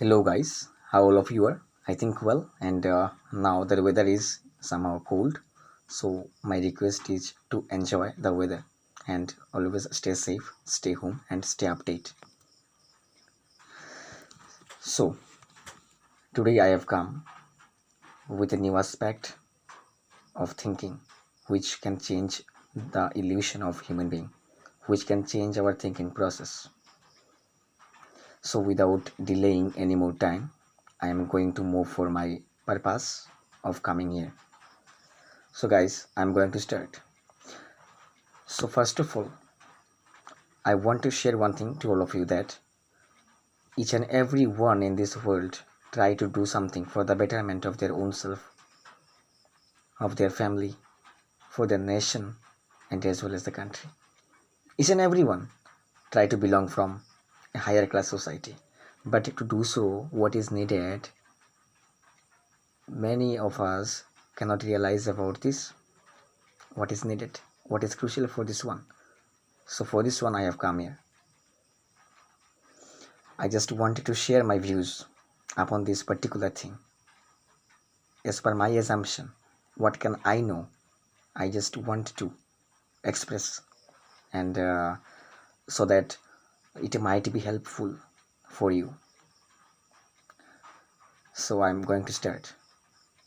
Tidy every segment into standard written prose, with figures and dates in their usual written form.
Hello guys, how all of you are? I think well, and now the weather is somehow cold, so my request is to enjoy the weather and always stay safe, stay home, and stay updated. So today I have come with a new aspect of thinking, which can change the illusion of human being, which can change our thinking process. So without delaying any more time, I am going to move for my purpose of coming here. So guys, I'm going to start. So first of all, I want to share one thing to all of you that each and every one in this world try to do something for the betterment of their own self, of their family, for their nation, and as well as the country. Each and every one try to belong from a higher class society. But to do so, what is needed, many of us cannot realize about this. What is needed? What is crucial for this one? So for this one, I have come here. I just wanted to share my views upon this particular thing. As per my assumption, what can I know? I just want to express, and so that it might be helpful for you. So I'm going to start.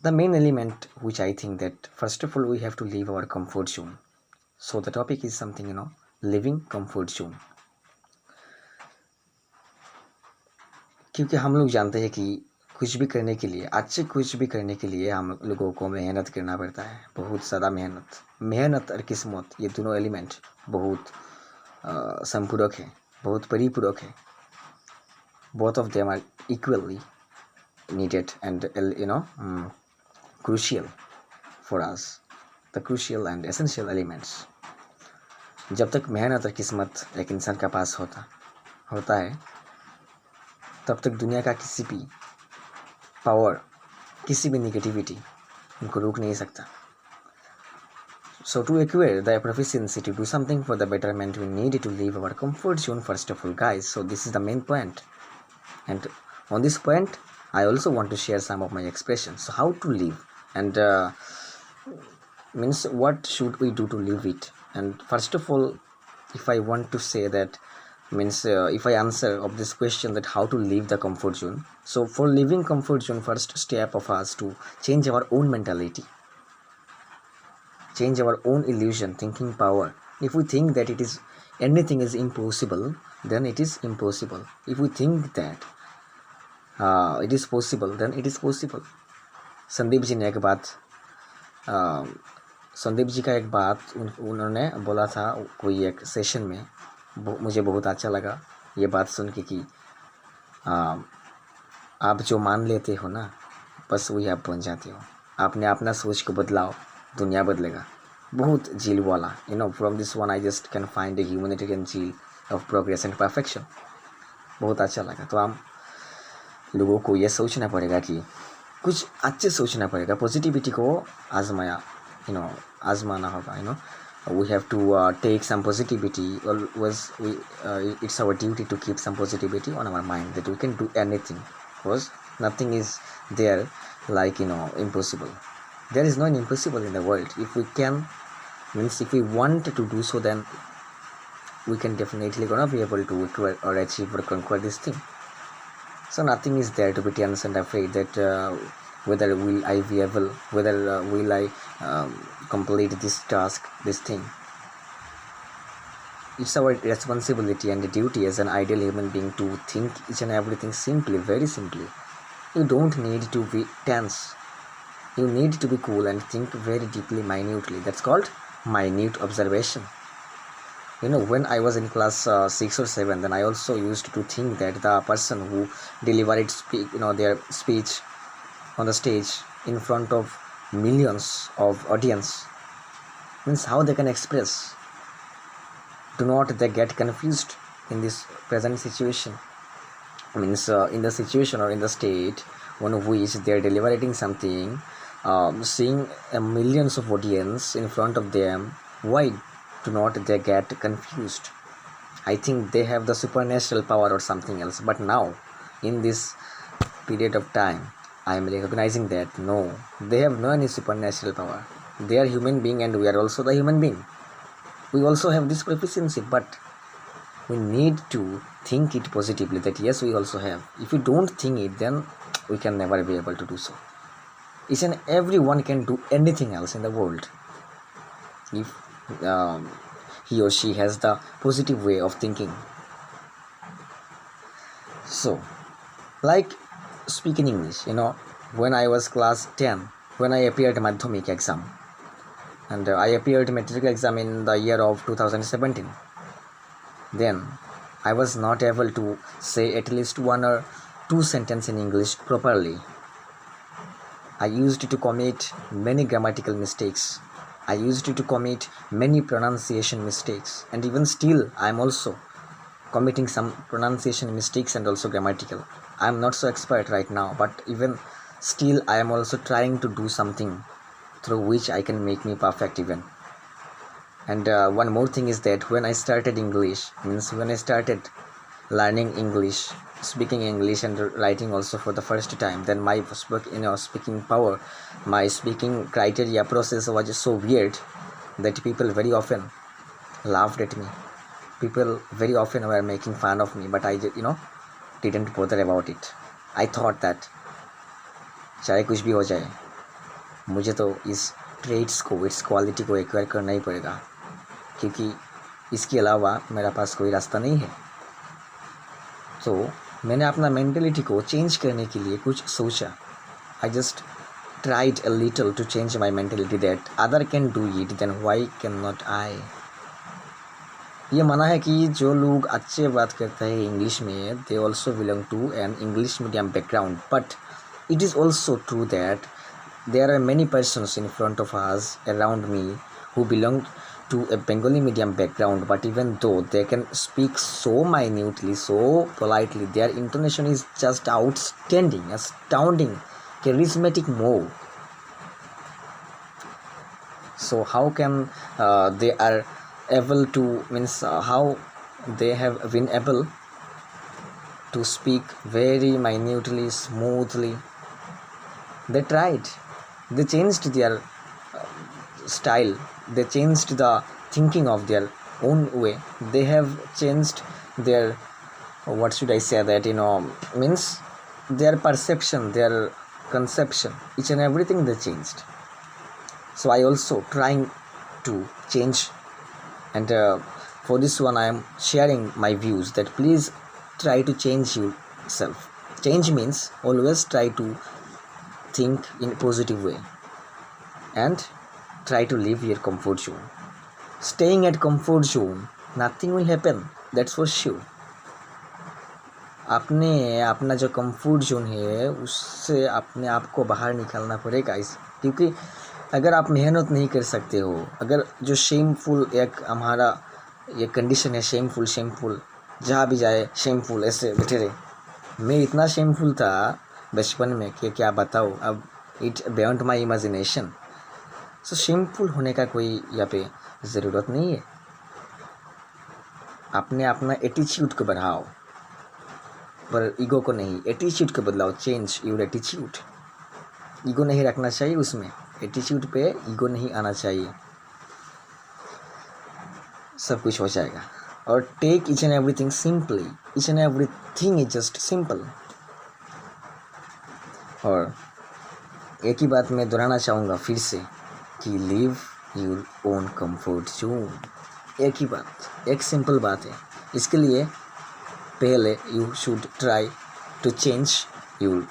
The main element which I think that first of all we have to leave our comfort zone. So the topic is something, living comfort zone. क्योंकि हम लोग जानते हैं कि कुछ भी करने के लिए, आज से कुछ भी करने के लिए हम लोगों को मेहनत करना पड़ता है, बहुत ज़्यादा मेहनत और किस्मत, ये दोनों एलिमेंट बहुत संपूरक है, बहुत परिपूरक है. Both of them are equally needed and crucial for us, the crucial and essential elements. जब तक मेहनत और किस्मत एक इंसान का पास होता है, तब तक दुनिया का किसी भी पावर, किसी भी निगेटिविटी उनको रोक नहीं सकता. So to acquire the proficiency to do something for the betterment, we need to leave our comfort zone first of all, guys. So this is the main point, and on this point I also want to share some of my expressions. So how to live, and means what should we do to live it. And first of all, if I want to say that, means if I answer of this question that how to leave the comfort zone, so for leaving comfort zone, first step of us to change our own mentality, change our own illusion, thinking power. If we think that anything is impossible, then it is impossible. If we think that it is possible, then it is possible. Sandeep ji का एक बात उन्होंने बोला था कोई एक session में, मुझे बहुत अच्छा लगा ये बात सुन के कि आप जो मान लेते हो ना, बस वही आप बन जाते हो. आपने अपना सोच को बदलाओ, दुनिया बदलेगा. बहुत झील वाला, from this one I just can find A humanitarian झील ऑफ प्रोग्रेस एंड परफेक्शन. बहुत अच्छा लगा. तो हम लोगों को ये सोचना पड़ेगा कि कुछ अच्छे सोचना पड़ेगा, पॉजिटिविटी को आजमाना होगा. We have to take some positivity. Always it's our duty to keep some positivity on our mind, that we can do anything, because nothing is there like impossible. There is no impossible in the world. If we can, means if we want to do so, then we can definitely gonna be able to acquire or achieve or conquer this thing. So nothing is there to be tense and afraid that whether will I be able, whether will I complete this task, this thing. It's our responsibility and duty as an ideal human being to think each and everything simply, very simply. You don't need to be tense. You need to be cool and think very deeply, minutely. That's called minute observation. When I was in class 6 or 7, then I also used to think that the person who delivered their speech on the stage in front of millions of audience, means how they can express. Do not they get confused in this present situation, means in the situation or in the state one of which they are deliberating something, seeing millions of audience in front of them. Why do not they get confused? I think they have the supernatural power or something else. But now in this period of time, I am recognizing that no, they have no any supernatural power. They are human being and we are also the human being. We also have this proficiency, but we need to think it positively that yes, we also have. If we don't think it, then we can never be able to do so. Each and everyone can do anything else in the world if he or she has the positive way of thinking. So, like speaking English, when I was class 10, when I appeared Madhyamik exam, and I appeared matric exam in the year of 2017, then I was not able to say at least one or two sentences in English properly. I used to commit many grammatical mistakes. I used to commit many pronunciation mistakes, and even still I am also committing some pronunciation mistakes and also grammatical. I am not so expert right now, but even still I am also trying to do something through which I can make me perfect even. And one more thing is that when I started English, means when I started learning English, speaking English and writing also for the first time, then my speaking power, my speaking criteria process was so weird that people very often laughed at me. People very often were making fun of me, but I didn't bother about it. I thought that चाहे कुछ भी हो जाए, मुझे तो इस trades को, इस क्वालिटी को एक्वायर करना ही पड़ेगा, क्योंकि इसके अलावा मेरा पास कोई रास्ता नहीं है. तो मैंने अपना मेंटलिटी को चेंज करने के लिए कुछ सोचा. I just tried a little to change my mentality that other can do it, then why can not I. ये माना है कि जो लोग अच्छे बात करते हैं इंग्लिश में, they also belong to an English medium background. But it is also true that there are many persons in front of us around me who belong to a Bengali medium background, but even though they can speak so minutely, so politely, their intonation is just outstanding, astounding, charismatic move. So how can they are able to, means how they have been able to speak very minutely, smoothly? They tried, they changed their style, they changed the thinking of their own way, they have changed their, what should I say, that means their perception, their conception, each and everything they changed. So I also trying to change, and for this one I am sharing my views that please try to change yourself. Change means always try to think in a positive way and try to leave your comfort zone. Staying at comfort zone, nothing will happen, that's for sure. आपने अपना जो comfort zone है उससे अपने आप को बाहर निकालना पड़ेगा. क्योंकि अगर आप मेहनत नहीं कर सकते हो, अगर जो शेमफुल एक हमारा ये कंडीशन है, शेमफुल जहाँ भी जाए शेमफुल ऐसे बैठे रहे. मैं इतना शेमफुल था बचपन में कि क्या बताओ, अब it beyond my imagination. So shameful होने का कोई यहाँ पे ज़रूरत नहीं है. आपने अपना एटीट्यूड को बढ़ाओ, पर ईगो को नहीं. एटीट्यूड को बदलाओ, चेंज योर एटीट्यूड. ईगो नहीं रखना चाहिए उसमें, एटीट्यूड पे ईगो नहीं आना चाहिए. सब कुछ हो जाएगा. और take each and everything simply, each and everything is just simple. और एक ही बात मैं दोहराना चाहूँगा फिर से कि live your own comfort zone. एक ही बात, एक सिंपल बात है. इसके लिए पहले you should try to change your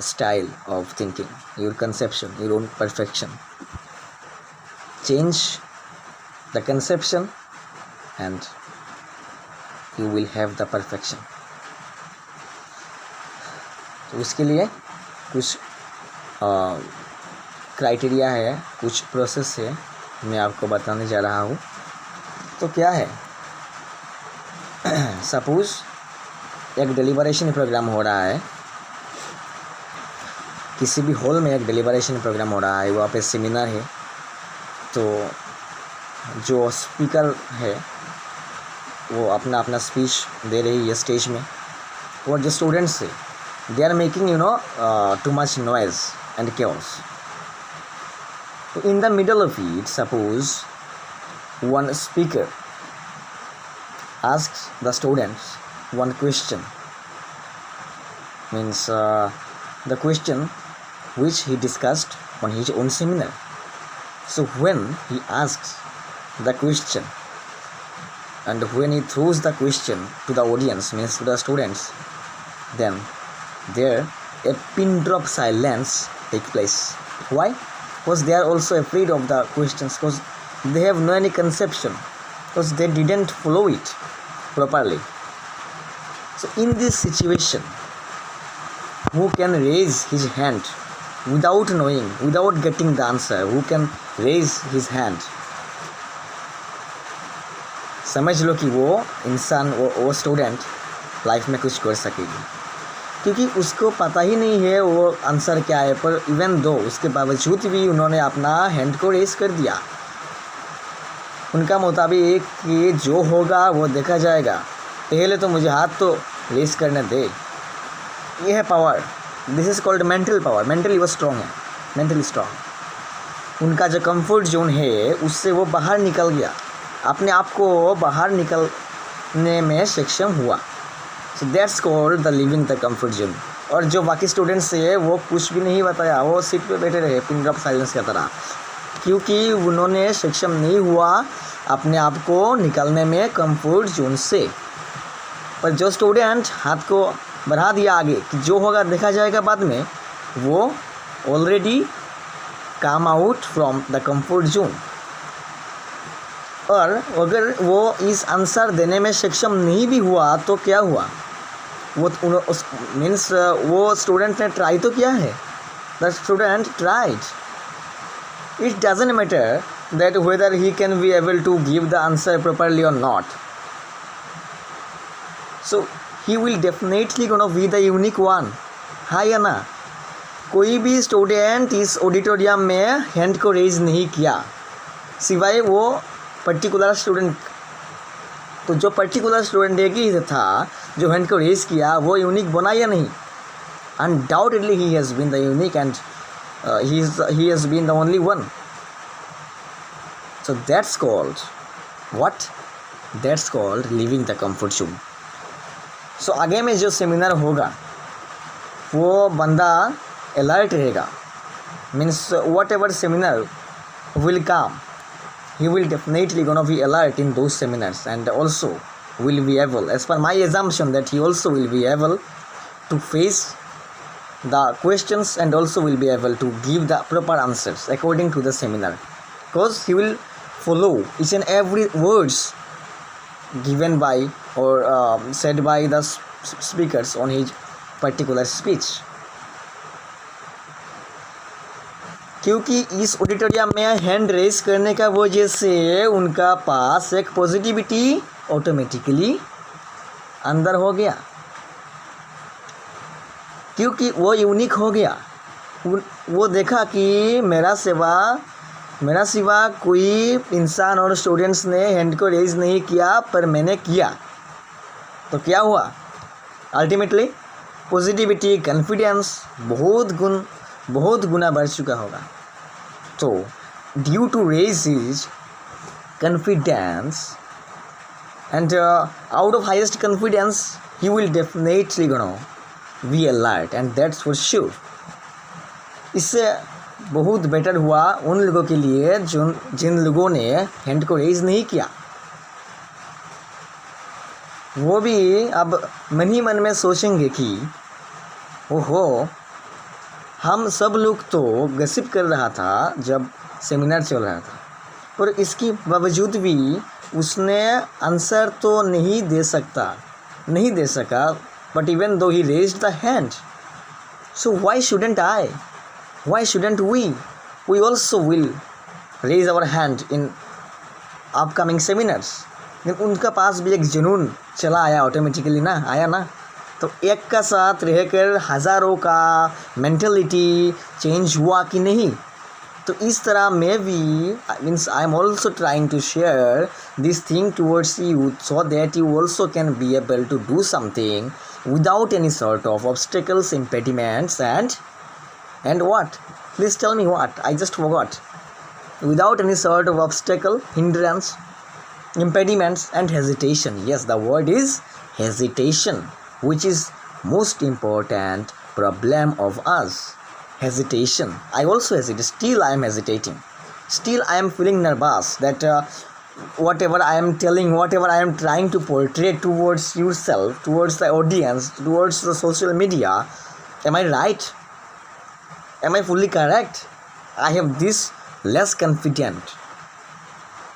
style of thinking, your conception, your own perfection. Change the conception and you will have the perfection. तो उसके लिए कुछ क्राइटेरिया है, कुछ प्रोसेस है, मैं आपको बताने जा रहा हूँ. तो क्या है, सपोज़ एक डिलीवरेशन प्रोग्राम हो रहा है, किसी भी हॉल में एक डिलीवरेशन प्रोग्राम हो रहा है, वहाँ पे सेमिनार है. तो जो स्पीकर है वो अपना स्पीच दे रही है स्टेज में, और जो स्टूडेंट्स है they are making too much noise and chaos. So in the middle of it, suppose one speaker asks the students one question, means the question which he discussed on his own seminar. So when he asks the question and when he throws the question to the audience, means to the students, then there a pin drop silence take place. Why? Because they are also afraid of the questions, because they have no any conception, because they didn't follow it properly. So in this situation, who can raise his hand without knowing, without getting the answer, who can raise his hand? समझ लो कि वो इंसान, वो student life में कुछ कर सकेगी, क्योंकि उसको पता ही नहीं है वो आंसर क्या है, पर इवन दो उसके बावजूद भी उन्होंने अपना हैंड को रेस कर दिया। उनका मुताबिक कि जो होगा वो देखा जाएगा, पहले तो मुझे हाथ तो रेस करने दे। ये है power, this is called mental power. Mentally वो स्ट्रॉन्ग है, मेंटली स्ट्रॉन्ग। उनका जो कंफर्ट जोन है उससे वो बाहर निकल गया, अपने आप को बाहर निकलने में सक्षम हुआ। So that's called the living the comfort zone. और जो बाकी स्टूडेंट्स है वो कुछ भी नहीं बताया, वो सीट पे बैठे रहे पिन ड्रॉप साइलेंस की तरह, क्योंकि उन्होंने सक्षम नहीं हुआ अपने आप को निकालने में कंफर्ट जोन से। पर जो स्टूडेंट हाथ को बढ़ा दिया आगे कि जो होगा देखा जाएगा बाद में, वो already come out from the comfort zone. और अगर वो इस आंसर देने में सक्षम नहीं भी हुआ तो क्या हुआ? वो मीन्स वो स्टूडेंट ने ट्राई तो किया है, the student tried. It doesn't matter that whether he can be able to give the answer properly और not. So he will definitely gonna be the unique one, हाँ या ना? कोई भी स्टूडेंट इस ऑडिटोरियम में हैंड को रेज नहीं किया सिवाय वो पर्टिकुलर स्टूडेंट। तो जो पर्टिकुलर स्टूडेंट एक ही था जो हैंड को रेज किया, वो यूनिक बना या नहीं? Undoubtedly he has been the unique and he has been the only one. So that's called what? That's called living the comfort zone. So आगे में जो सेमिनार होगा वो बंदा अलर्ट रहेगा, means what ever seminar will come, he will definitely gonna be alert in those seminars and also will be able, as per my assumption, that he also will be able to face the questions and also will be able to give the proper answers according to the seminar, because he will follow each and every words given by or said by the speakers on his particular speech. क्योंकि इस auditorium में hand raise करने का वजह से उनका पास एक positivity automatically अंदर हो गया, क्योंकि वो यूनिक हो गया। वो देखा कि मेरा सिवा कोई इंसान और स्टूडेंट्स ने हैंड को रेज नहीं किया, पर मैंने किया। तो क्या हुआ? अल्टीमेटली पॉजिटिविटी, कॉन्फिडेंस बहुत गुना बढ़ चुका होगा। To due to raise his confidence and out of highest confidence he will definitely gonna be alert and that's for sure. इससे बहुत बेटर हुआ उन लोगों के लिए जिन लोगों ने हैंड को रेज नहीं किया। वो भी अब मन ही मन में सोचेंगे कि ओहो, हम सब लोग तो गसिप कर रहा था जब सेमिनार चल रहा था, पर इसके बावजूद भी उसने आंसर तो नहीं दे सका, but even though he raised the hand, so why shouldn't I, why shouldn't we also will raise our hand in upcoming seminars. उनका पास भी एक जुनून चला आया, ऑटोमेटिकली ना आया ना। तो एक का साथ रहकर हज़ारों का मेंटलिटी चेंज हुआ कि नहीं? तो इस तरह मैं भी means I am also trying to share this thing towards you so that you also can be able to do something without any sort of obstacles, impediments, and what? Please tell me what? I just forgot. Without any sort of obstacle, hindrance, impediments, and hesitation. Yes, the word is hesitation, which is most important problem of us. Hesitation. I also hesitate. Still, I am hesitating. Still, I am feeling nervous that whatever I am telling, whatever I am trying to portray towards yourself, towards the audience, towards the social media, am I right? Am I fully correct? I have this less confident.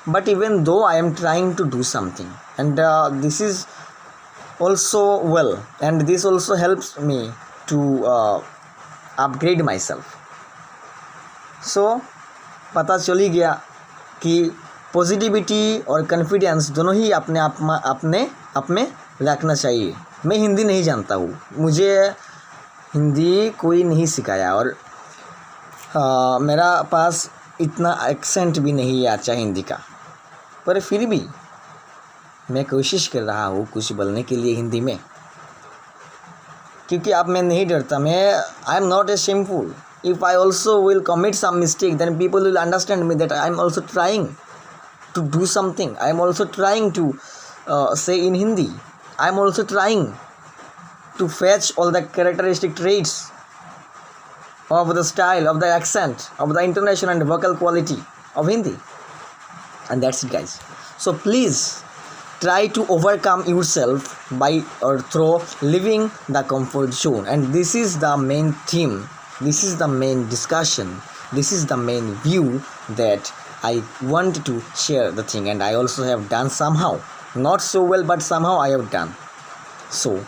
But even though I am trying to do something, and this is also well, and this also helps me to upgrade myself. So पता चल ही गया कि positivity और confidence दोनों ही अपने आप में रखना चाहिए. मैं हिंदी नहीं जानता हूँ, मुझे हिंदी कोई नहीं सिखाया, और मेरा पास इतना एक्सेंट भी नहीं आता हिंदी का, पर फिर भी मैं कोशिश कर रहा हूँ कुछ बोलने के लिए हिंदी में, क्योंकि अब मैं नहीं डरता. मैं I am not a shameful. If I also will commit some mistake, then people will understand me that I am also trying to do something. I am also trying to say in Hindi. I am also trying to fetch all the characteristic traits of the style, of the accent, of the intonation and vocal quality of Hindi. And that's it, guys. So please try to overcome yourself by or through leaving the comfort zone. And this is the main theme. This is the main discussion. This is the main view that I want to share the thing, and I also have done somehow. Not so well, but somehow I have done. So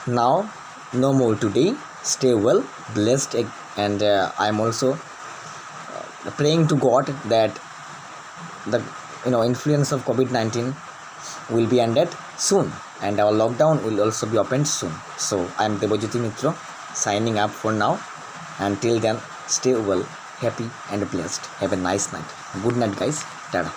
now, no more today. Stay well, blessed, and I am also praying to God that the influence of COVID-19 will be ended soon, and our lockdown will also be opened soon. So I am Debojyoti Mitra, signing up for now. Until then, stay well, happy and blessed. Have a nice night. Good night, guys. Tada.